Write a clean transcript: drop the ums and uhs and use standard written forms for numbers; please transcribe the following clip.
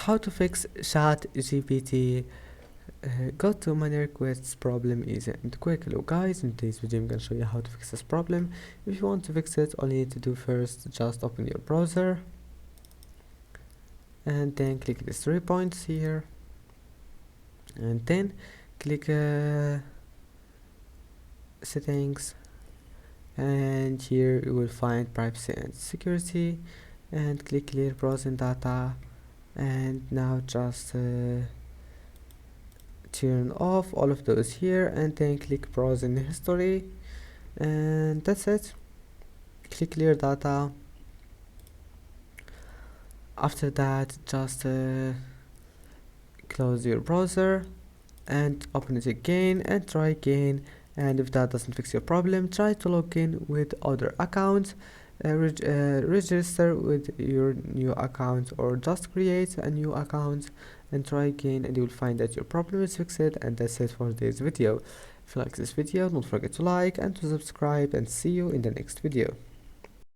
how to fix chat GPT. Go to many requests problem easy and quick. Hello guys, in today's video I'm gonna show you how to fix this problem. If you want to fix it, all you need to do first, just open your browser and then click these 3 points here and then click settings, and here you will find privacy and security and click clear browsing data, and now just turn off all of those here and then click browsing history, and that's it. Click clear data. After that, just close your browser and open it again and try again, and if that doesn't fix your problem, try to log in with other accounts, register with your new account or just create a new account and try again, and you will find that your problem is fixed. And that's it for today's video. If you like this video, don't forget to like and to subscribe, and see you in the next video.